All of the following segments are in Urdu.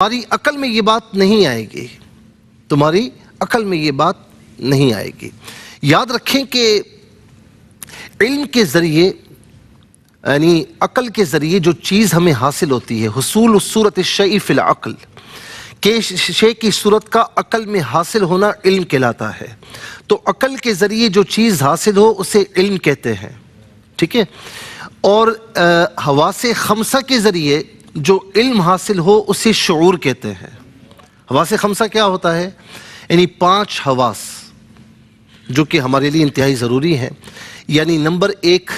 تمہاری عقل میں یہ بات نہیں آئے گی، تمہاری عقل میں یہ بات نہیں آئے گی۔ یاد رکھیں کہ علم کے ذریعے یعنی عقل کے ذریعے جو چیز ہمیں حاصل ہوتی ہے، حصول الصورت الشیء فی العقل، کہ شے کی صورت کا عقل میں حاصل ہونا علم کہلاتا ہے۔ تو عقل کے ذریعے جو چیز حاصل ہو اسے علم کہتے ہیں، ٹھیک ہے۔ اور حواس خمسہ کے ذریعے جو علم حاصل ہو اسے شعور کہتے ہیں۔ حواس خمسہ کیا ہوتا ہے؟ یعنی 5 حواس جو کہ ہمارے لیے انتہائی ضروری ہیں۔ یعنی نمبر 1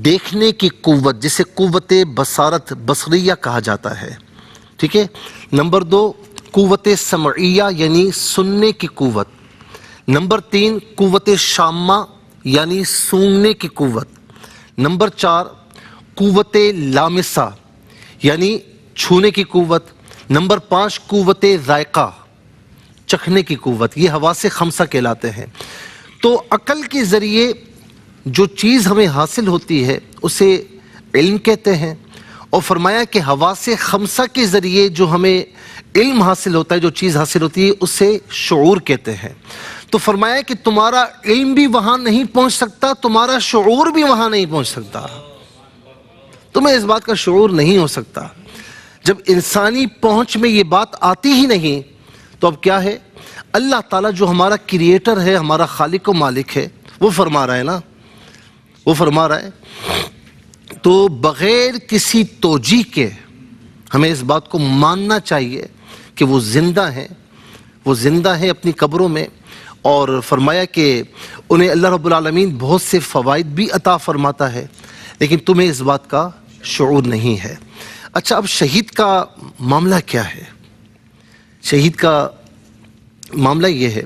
دیکھنے کی قوت، جسے قوت بصارت بصریہ کہا جاتا ہے، ٹھیک ہے۔ نمبر 2 قوت سمعیہ یعنی سننے کی قوت۔ نمبر 3 قوت شامہ یعنی سونگنے کی قوت۔ نمبر 4 قوت لامسہ یعنی چھونے کی قوت۔ نمبر 5 قوت ذائقہ، چکھنے کی قوت۔ یہ حواس خمسہ کہلاتے ہیں۔ تو عقل کے ذریعے جو چیز ہمیں حاصل ہوتی ہے اسے علم کہتے ہیں، اور فرمایا کہ حواس خمسہ کے ذریعے جو ہمیں علم حاصل ہوتا ہے، جو چیز حاصل ہوتی ہے، اسے شعور کہتے ہیں۔ تو فرمایا کہ تمہارا علم بھی وہاں نہیں پہنچ سکتا، تمہارا شعور بھی وہاں نہیں پہنچ سکتا، تمہیں اس بات کا شعور نہیں ہو سکتا۔ جب انسانی پہنچ میں یہ بات آتی ہی نہیں تو اب کیا ہے؟ اللہ تعالیٰ جو ہمارا کریٹر ہے، ہمارا خالق و مالک ہے، وہ فرما رہا ہے نا، وہ فرما رہا ہے۔ تو بغیر کسی توجیہ کے ہمیں اس بات کو ماننا چاہیے کہ وہ زندہ ہیں، وہ زندہ ہیں اپنی قبروں میں، اور فرمایا کہ انہیں اللہ رب العالمین بہت سے فوائد بھی عطا فرماتا ہے، لیکن تمہیں اس بات کا شعور نہیں ہے۔ اچھا، اب شہید کا معاملہ کیا ہے؟ شہید کا معاملہ یہ ہے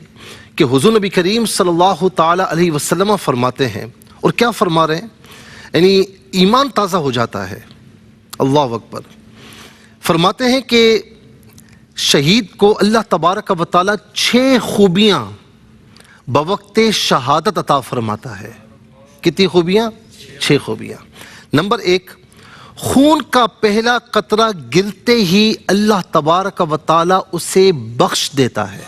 کہ حضور نبی کریم صلی اللہ تعالی علیہ وسلم فرماتے ہیں، اور کیا فرما رہے ہیں؟ یعنی ایمان تازہ ہو جاتا ہے۔ اللہ اکبر۔ فرماتے ہیں کہ شہید کو اللہ تبارک و تعالی 6 خوبیاں بوقت شہادت عطا فرماتا ہے۔ کتنی خوبیاں؟ 6 خوبیاں۔ نمبر 1، خون کا پہلا قطرہ گرتے ہی اللہ تبارک و تعالی اسے بخش دیتا ہے،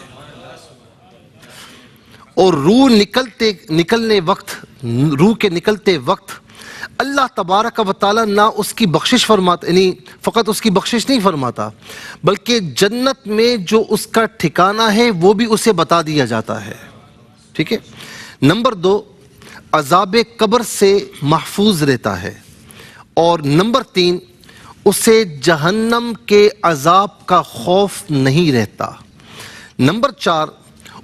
اور روح کے نکلتے وقت اللہ تبارک و تعالی نہ اس کی بخشش فرماتا، یعنی فقط اس کی بخشش نہیں فرماتا، بلکہ جنت میں جو اس کا ٹھکانہ ہے وہ بھی اسے بتا دیا جاتا ہے، ٹھیک ہے۔ نمبر 2، عذاب قبر سے محفوظ رہتا ہے، اور نمبر 3، اسے جہنم کے عذاب کا خوف نہیں رہتا۔ نمبر 4،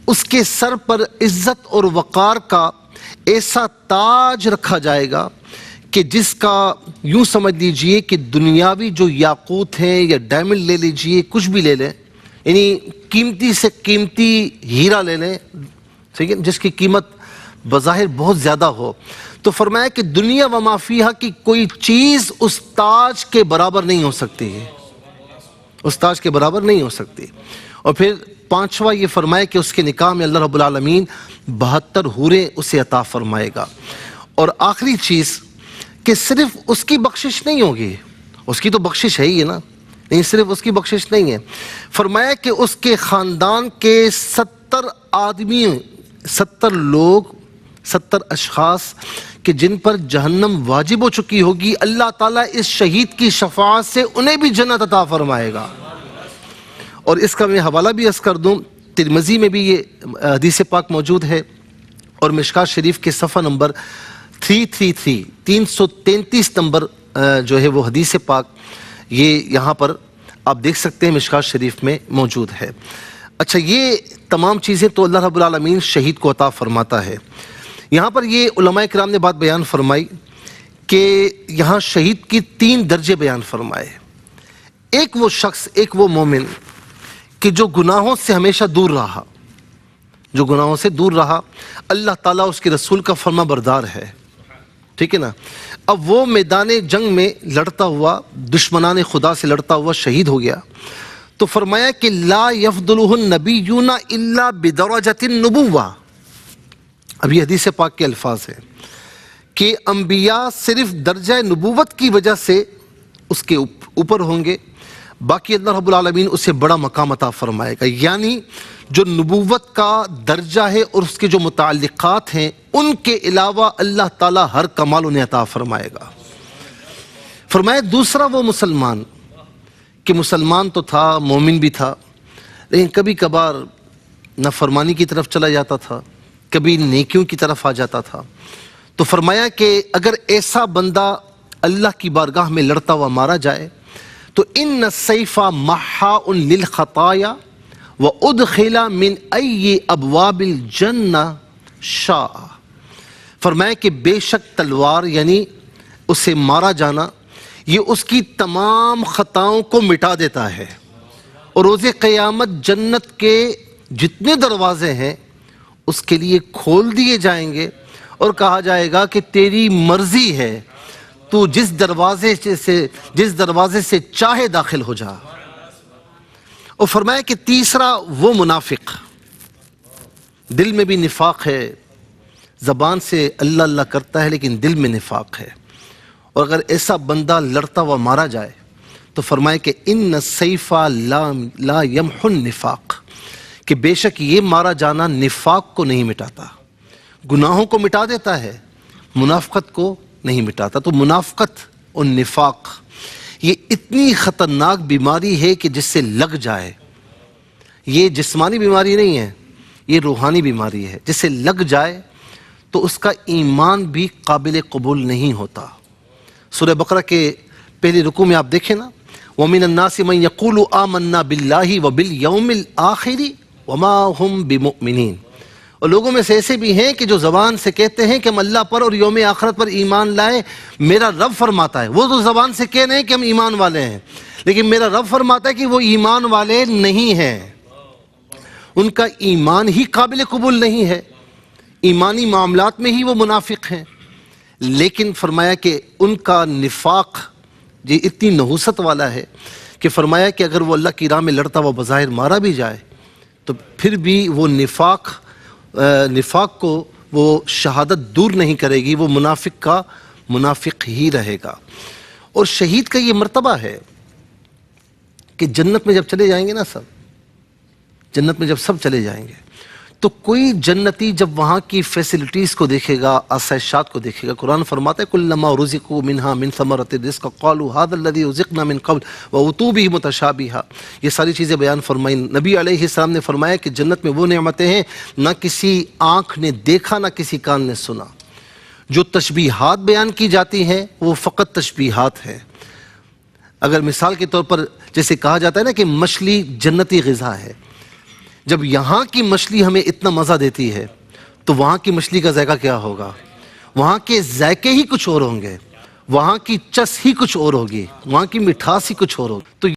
اس کے سر پر عزت اور وقار کا ایسا تاج رکھا جائے گا کہ جس کا یوں سمجھ لیجئے کہ دنیاوی جو یاقوت ہیں یا ڈائمنڈ لے لیجئے، کچھ بھی لے لیں، یعنی قیمتی سے قیمتی ہیرا لے لیں، ٹھیک ہے، جس کی قیمت بظاہر بہت زیادہ ہو، تو فرمایا کہ دنیا و ما فیہا کی کوئی چیز اس تاج کے برابر نہیں ہو سکتی ہے، اس تاج کے برابر نہیں ہو سکتی۔ اور پھر 5واں یہ فرمایا کہ اس کے نکاح میں اللہ رب العالمین 72 حوریں اسے عطا فرمائے گا۔ اور آخری چیز کہ صرف اس کی بخشش نہیں ہوگی، اس کی تو بخشش ہے ہی ہے نا، نہیں صرف اس کی بخشش نہیں ہے، فرمایا کہ اس کے خاندان کے 70 آدمی، 70 لوگ، 70 اشخاص کہ جن پر جہنم واجب ہو چکی ہوگی، اللہ تعالیٰ اس شہید کی شفاعت سے انہیں بھی جنت عطا فرمائے گا۔ اور اس کا میں حوالہ بھی عرض کر دوں، ترمذی میں بھی یہ حدیث پاک موجود ہے، اور مشکوٰۃ شریف کے صفحہ نمبر 333 نمبر جو ہے وہ حدیث پاک، یہ یہاں پر آپ دیکھ سکتے ہیں، مشکوٰۃ شریف میں موجود ہے۔ اچھا، یہ تمام چیزیں تو اللہ رب العالمین شہید کو عطا فرماتا ہے۔ یہاں پر یہ علماء کرام نے بات بیان فرمائی کہ یہاں شہید کی 3 درجے بیان فرمائے۔ ایک وہ شخص، ایک وہ مومن کہ جو گناہوں سے ہمیشہ دور رہا، جو گناہوں سے دور رہا، اللہ تعالیٰ اس کے رسول کا فرما بردار ہے، ٹھیک ہے نا۔ اب وہ میدان جنگ میں لڑتا ہوا، دشمنان خدا سے لڑتا ہوا شہید ہو گیا، تو فرمایا کہ لا یفضلہ النبیون الا بدرجۃ النبوہ۔ اب یہ حدیث پاک کے الفاظ ہیں کہ انبیاء صرف درجہ نبوت کی وجہ سے اس کے اوپر ہوں گے، باقی اللہ رب العالمین اسے بڑا مقام عطا فرمائے گا. یعنی جو نبوت کا درجہ ہے اور اس کے جو متعلقات ہیں ان کے علاوہ اللہ تعالیٰ ہر کمال انہیں عطا فرمائے گا. فرمایا دوسرا وہ مسلمان کہ مسلمان تو تھا، مومن بھی تھا، لیکن کبھی کبھار نافرمانی کی طرف چلا جاتا تھا، کبھی نیکیوں کی طرف آ جاتا تھا. تو فرمایا کہ اگر ایسا بندہ اللہ کی بارگاہ میں لڑتا ہوا مارا جائے تو ان السیف محاء للخطایا وادخل من ای ابواب الجنہ شاء. فرمایا کہ بے شک تلوار یعنی اسے مارا جانا یہ اس کی تمام خطاؤں کو مٹا دیتا ہے، اور روز قیامت جنت کے جتنے دروازے ہیں اس کے لیے کھول دیے جائیں گے اور کہا جائے گا کہ تیری مرضی ہے، تو جس دروازے سے چاہے داخل ہو جا. اور فرمایا کہ تیسرا وہ منافق دل میں بھی نفاق ہے، زبان سے اللہ اللہ کرتا ہے لیکن دل میں نفاق ہے، اور اگر ایسا بندہ لڑتا ہوا مارا جائے تو فرمائے کہ ان السیف لا یمحو النفاق، کہ بے شک یہ مارا جانا نفاق کو نہیں مٹاتا، گناہوں کو مٹا دیتا ہے، منافقت کو نہیں مٹاتا. تو منافقت اور نفاق یہ اتنی خطرناک بیماری ہے کہ جس سے لگ جائے، یہ جسمانی بیماری نہیں ہے، یہ روحانی بیماری ہے، جس سے لگ جائے تو اس کا ایمان بھی قابل قبول نہیں ہوتا. سورہ بقرہ کے پہلی رکوع میں آپ دیکھیں نا، وَمِنَ النَّاسِ مَن يَقُولُ آمَنَّا بِاللَّهِ وَبِالْيَوْمِ الْآخِرِ وَمَا هُمْ بِمُؤْمِنِينَ. اور لوگوں میں سے ایسے بھی ہیں کہ جو زبان سے کہتے ہیں کہ ہم اللہ پر اور یوم آخرت پر ایمان لائے، میرا رب فرماتا ہے، وہ تو زبان سے کہہ رہے ہیں کہ ہم ایمان والے ہیں، لیکن میرا رب فرماتا ہے کہ وہ ایمان والے نہیں ہیں، ان کا ایمان ہی قابل قبول نہیں ہے، ایمانی معاملات میں ہی وہ منافق ہیں. لیکن فرمایا کہ ان کا نفاق یہ اتنی نحوست والا ہے کہ فرمایا کہ اگر وہ اللہ کی راہ میں لڑتا ہوا بظاہر مارا بھی جائے تو پھر بھی وہ نفاق کو وہ شہادت دور نہیں کرے گی، وہ منافق کا منافق ہی رہے گا. اور شہید کا یہ مرتبہ ہے کہ جنت میں جب چلے جائیں گے نا جنت میں جب سب چلے جائیں گے تو کوئی جنتی جب وہاں کی فیسلٹیز کو دیکھے گا، آسائشات کو دیکھے گا، قرآن فرماتا ہے کلما رزقوا منها من ثمرۃ الرزق قالوا هذا الذي رزقنا من قبل واتوا به متشابها. یہ ساری چیزیں بیان فرمائیں. نبی علیہ السلام نے فرمایا کہ جنت میں وہ نعمتیں ہیں نہ کسی آنکھ نے دیکھا نہ کسی کان نے سنا. جو تشبیہات بیان کی جاتی ہیں وہ فقط تشبیہات ہیں. اگر مثال کے طور پر جیسے کہا جاتا ہے نا کہ مچھلی جنتی غذا ہے، جب یہاں کی مچھلی ہمیں اتنا مزہ دیتی ہے تو وہاں کی مچھلی کا ذائقہ کیا ہوگا؟ وہاں کے ذائقے ہی کچھ اور ہوں گے، وہاں کی چس ہی کچھ اور ہوگی، وہاں کی مٹھاس ہی کچھ اور ہوگی. تو